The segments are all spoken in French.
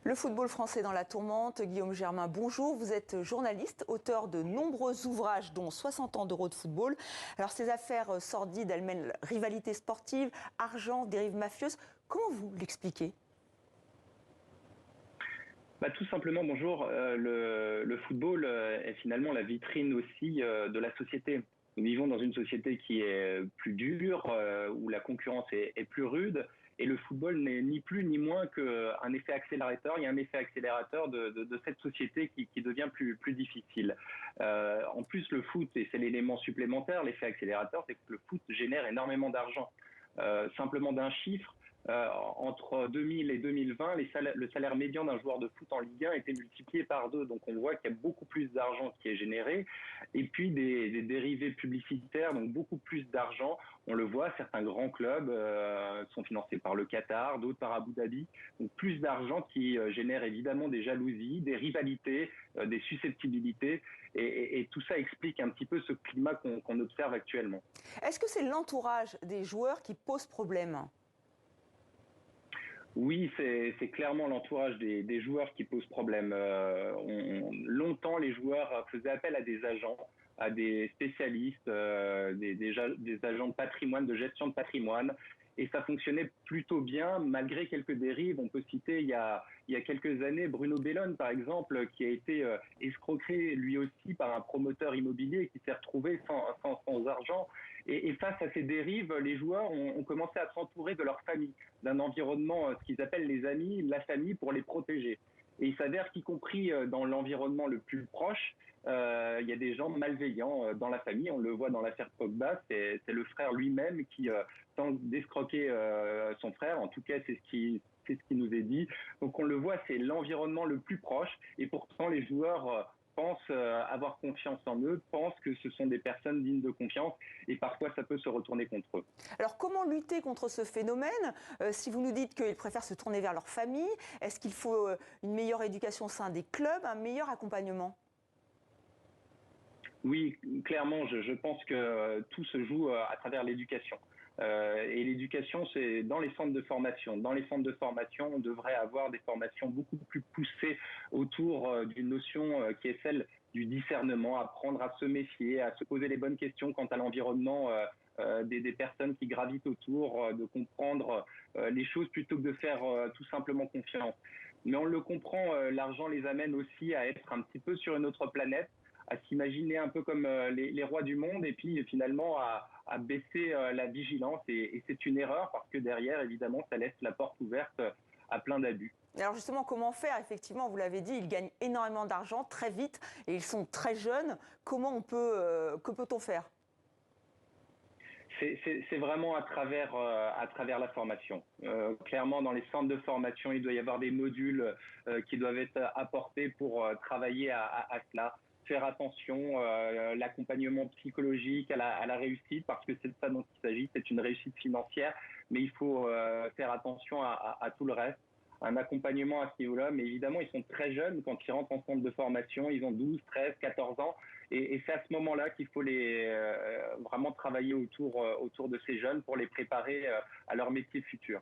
Le football français dans la tourmente. Guillaume Germain, bonjour. Vous êtes journaliste, auteur de nombreux ouvrages, dont 60 ans d'Euro de football. Alors, ces affaires sordides, elles mènent rivalité sportive, argent, dérives mafieuses. Comment vous l'expliquez ? Tout simplement, bonjour. Le football est finalement la vitrine aussi de la société. Nous vivons dans une société qui est plus dure, où la concurrence est plus rude. Et le football n'est ni plus ni moins qu'un effet accélérateur. Il y a un effet accélérateur de cette société qui devient plus difficile. En plus, le foot, et c'est l'élément supplémentaire, l'effet accélérateur, c'est que le foot génère énormément d'argent. Simplement d'un chiffre, entre 2000 et 2020, le salaire médian d'un joueur de foot en Ligue 1 était multiplié par 2. Donc on voit qu'il y a beaucoup plus d'argent qui est généré. Et puis des dérivés publicitaires, donc beaucoup plus d'argent. On le voit, certains grands clubs sont financés par le Qatar, d'autres par Abu Dhabi. Donc plus d'argent qui génère évidemment des jalousies, des rivalités, des susceptibilités. Et tout ça explique un petit peu ce climat qu'on observe actuellement. Est-ce que c'est l'entourage des joueurs qui pose problème ? Oui, c'est clairement l'entourage des joueurs qui pose problème. Longtemps, les joueurs faisaient appel à des agents, à des spécialistes, des agents de patrimoine, de gestion de patrimoine. Et ça fonctionnait plutôt bien, malgré quelques dérives. On peut citer, il y a quelques années, Bruno Bellone, par exemple, qui a été escroqué, lui aussi, par un promoteur immobilier qui s'est retrouvé sans argent. Et face à ces dérives, les joueurs ont commencé à s'entourer de leur famille, d'un environnement, ce qu'ils appellent les amis, la famille, pour les protéger. Et il s'avère qu'y compris dans l'environnement le plus proche, il y a des gens malveillants dans la famille. On le voit dans l'affaire Pogba, c'est le frère lui-même qui tente d'escroquer son frère. En tout cas, c'est ce qui nous est dit. Donc on le voit, c'est l'environnement le plus proche. Et pourtant, les joueurs pensent avoir confiance en eux, pensent que ce sont des personnes dignes de confiance. Et parfois, ça peut se retourner contre eux. Alors, comment lutter contre ce phénomène ? Si vous nous dites qu'ils préfèrent se tourner vers leur famille, est-ce qu'il faut une meilleure éducation au sein des clubs, un meilleur accompagnement ? Oui, clairement, je pense que tout se joue à travers l'éducation. Et l'éducation, c'est dans les centres de formation. Dans les centres de formation, on devrait avoir des formations beaucoup plus poussées autour d'une notion qui est celle du discernement, apprendre à se méfier, à se poser les bonnes questions quant à l'environnement des personnes qui gravitent autour, de comprendre les choses plutôt que de faire tout simplement confiance. Mais on le comprend, l'argent les amène aussi à être un petit peu sur une autre planète, à s'imaginer un peu comme les rois du monde et puis finalement à baisser la vigilance. Et c'est une erreur parce que derrière, évidemment, ça laisse la porte ouverte à plein d'abus. Alors justement, comment faire ? Effectivement, vous l'avez dit, ils gagnent énormément d'argent très vite et ils sont très jeunes. Que peut-on faire ? C'est vraiment à travers la formation. Clairement, dans les centres de formation, il doit y avoir des modules qui doivent être apportés pour travailler à cela. Faire attention, l'accompagnement psychologique à la réussite, parce que c'est de ça dont il s'agit, c'est une réussite financière, mais il faut faire attention à tout le reste. Un accompagnement à ce niveau-là, mais évidemment, ils sont très jeunes quand ils rentrent en centre de formation, ils ont 12, 13, 14 ans, et c'est à ce moment-là qu'il faut vraiment travailler autour de ces jeunes pour les préparer à leur métier futur.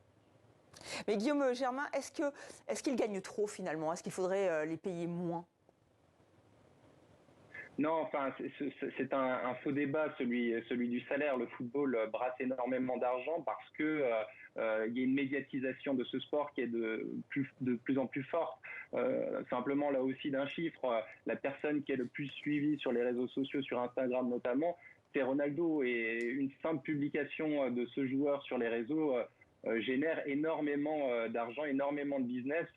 Mais Guillaume Germain, est-ce qu'ils gagnent trop finalement ? Est-ce qu'il faudrait les payer moins ? Non, enfin, c'est un faux débat, celui du salaire. Le football brasse énormément d'argent parce que il y a une médiatisation de ce sport qui est de plus en plus forte. Simplement, là aussi, d'un chiffre, la personne qui est le plus suivie sur les réseaux sociaux, sur Instagram notamment, c'est Ronaldo. Et une simple publication de ce joueur sur les réseaux génère énormément d'argent, énormément de business.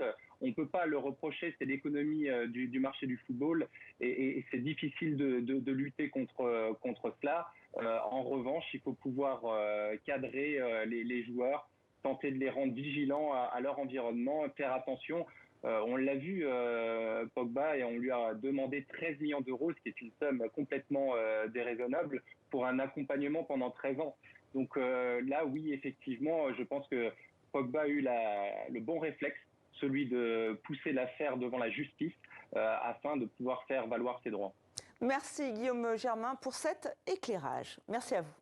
On ne peut pas le reprocher, c'est l'économie du marché du football et c'est difficile de lutter contre cela. En revanche, il faut pouvoir cadrer les joueurs, tenter de les rendre vigilants à leur environnement, faire attention. On l'a vu, Pogba, et on lui a demandé 13 millions d'euros, ce qui est une somme complètement déraisonnable, pour un accompagnement pendant 13 ans. Donc là, oui, effectivement, je pense que Pogba a eu le bon réflexe, celui de pousser l'affaire devant la justice afin de pouvoir faire valoir ses droits. Merci Guillaume Germain pour cet éclairage. Merci à vous.